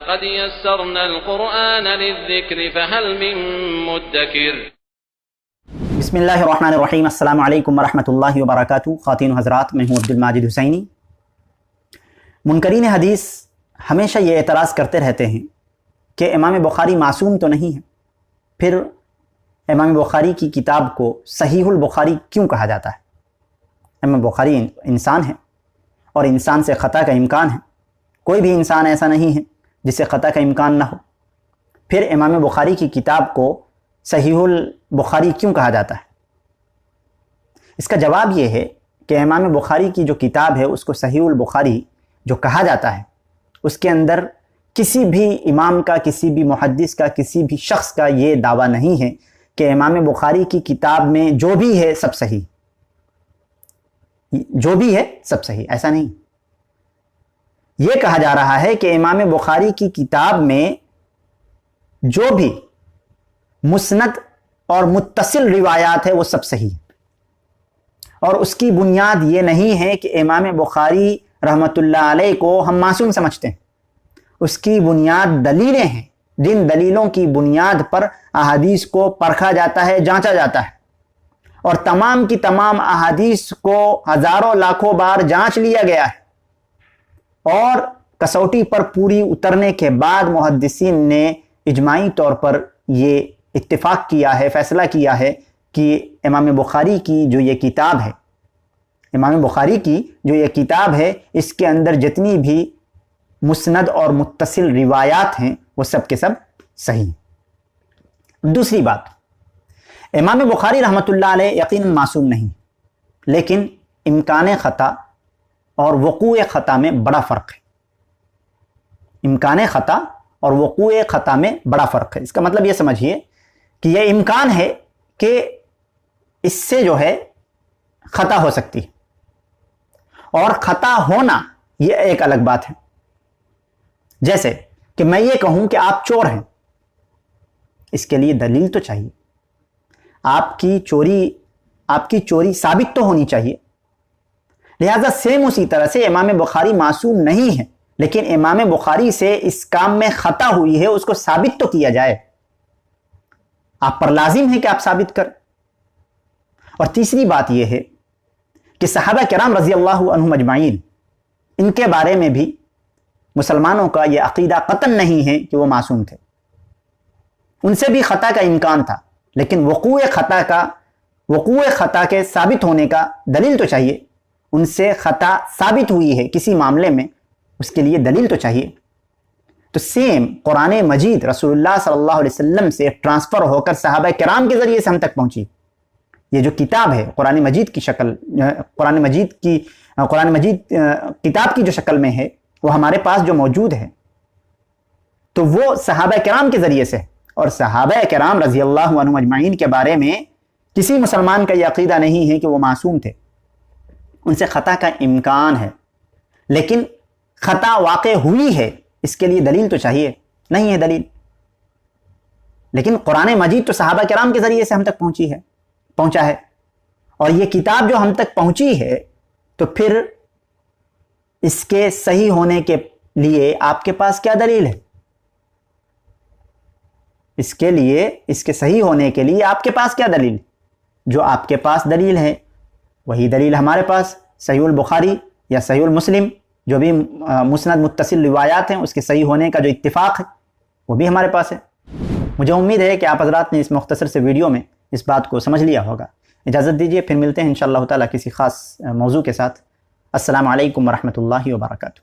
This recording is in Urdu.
قد يسرنا القرآن للذكر فهل من مدكر. بسم اللہ الرحمن الرحیم. السلام علیکم ورحمۃ اللہ وبرکاتہ. خواتین و حضرات، میں ہوں عبد الماجد حسینی. منکرین حدیث ہمیشہ یہ اعتراض کرتے رہتے ہیں کہ امام بخاری معصوم تو نہیں ہے، پھر امام بخاری کی کتاب کو صحیح البخاری کیوں کہا جاتا ہے؟ امام بخاری انسان ہے اور انسان سے خطا کا امکان ہے. کوئی بھی انسان ایسا نہیں ہے جس سے خطا کا امکان نہ ہو، پھر امام بخاری کی کتاب کو صحیح البخاری کیوں کہا جاتا ہے؟ اس کا جواب یہ ہے کہ امام بخاری کی جو کتاب ہے اس کو صحیح البخاری جو کہا جاتا ہے، اس کے اندر کسی بھی امام کا، کسی بھی محدث کا، کسی بھی شخص کا یہ دعویٰ نہیں ہے کہ امام بخاری کی کتاب میں جو بھی ہے سب صحیح، جو بھی ہے سب صحیح. ایسا نہیں. یہ کہا جا رہا ہے کہ امام بخاری کی کتاب میں جو بھی مسند اور متصل روایات ہے وہ سب صحیح ہے، اور اس کی بنیاد یہ نہیں ہے کہ امام بخاری رحمۃ اللہ علیہ کو ہم معصوم سمجھتے ہیں. اس کی بنیاد دلیلیں ہیں، جن دلیلوں کی بنیاد پر احادیث کو پرکھا جاتا ہے، جانچا جاتا ہے، اور تمام کی تمام احادیث کو ہزاروں لاکھوں بار جانچ لیا گیا ہے، اور کسوٹی پر پوری اترنے کے بعد محدثین نے اجماعی طور پر یہ اتفاق کیا ہے، فیصلہ کیا ہے کہ امام بخاری کی جو یہ کتاب ہے، امام بخاری کی جو یہ کتاب ہے، اس کے اندر جتنی بھی مسند اور متصل روایات ہیں وہ سب کے سب صحیح ہیں. دوسری بات، امام بخاری رحمۃ اللہ علیہ یقیناً معصوم نہیں، لیکن امکان خطا اور وقوع خطا میں بڑا فرق ہے. امکان خطا اور وقوع خطا میں بڑا فرق ہے. اس کا مطلب یہ سمجھیے کہ یہ امکان ہے کہ اس سے جو ہے خطا ہو سکتی ہے، اور خطا ہونا یہ ایک الگ بات ہے. جیسے کہ میں یہ کہوں کہ آپ چور ہیں، اس کے لیے دلیل تو چاہیے. آپ کی چوری ثابت تو ہونی چاہیے. لہذا سیم اسی طرح سے امام بخاری معصوم نہیں ہے، لیکن امام بخاری سے اس کام میں خطا ہوئی ہے، اس کو ثابت تو کیا جائے. آپ پر لازم ہے کہ آپ ثابت کریں. اور تیسری بات یہ ہے کہ صحابہ کرام رضی اللہ عنہم اجمعین، ان کے بارے میں بھی مسلمانوں کا یہ عقیدہ قطعاً نہیں ہے کہ وہ معصوم تھے. ان سے بھی خطا کا امکان تھا، لیکن وقوع خطا کے ثابت ہونے کا دلیل تو چاہیے. ان سے خطا ثابت ہوئی ہے کسی معاملے میں، اس کے لیے دلیل تو چاہیے. تو سیم قرآن مجید رسول اللہ صلی اللہ علیہ وسلم سے ٹرانسفر ہو کر صحابہ کرام کے ذریعے سے ہم تک پہنچی. یہ جو کتاب ہے قرآن مجید کتاب کی جو شکل میں ہے، وہ ہمارے پاس جو موجود ہے تو وہ صحابہ کرام کے ذریعے سے ہے. اور صحابہ کرام رضی اللہ عنہم اجمعین کے بارے میں کسی مسلمان کا یہ عقیدہ نہیں ہے کہ وہ معصوم تھے. ان سے خطا کا امکان ہے، لیکن خطا واقع ہوئی ہے، اس کے لیے دلیل تو چاہیے. نہیں ہے دلیل. لیکن قرآن مجید تو صحابہ کرام کے ذریعے سے ہم تک پہنچا ہے، اور یہ کتاب جو ہم تک پہنچی ہے تو پھر اس کے صحیح ہونے کے لیے آپ کے پاس کیا دلیل ہے؟ اس کے صحیح ہونے کے لیے آپ کے پاس کیا دلیل؟ جو آپ کے پاس دلیل ہے وہی دلیل ہمارے پاس صحیح البخاری یا صحیح المسلم، جو بھی مسند متصل روایات ہیں، اس کے صحیح ہونے کا جو اتفاق ہے وہ بھی ہمارے پاس ہے. مجھے امید ہے کہ آپ حضرات نے اس مختصر سے ویڈیو میں اس بات کو سمجھ لیا ہوگا. اجازت دیجیے، پھر ملتے ہیں انشاءاللہ تعالی کسی خاص موضوع کے ساتھ. السلام علیکم ورحمۃ اللہ وبرکاتہ.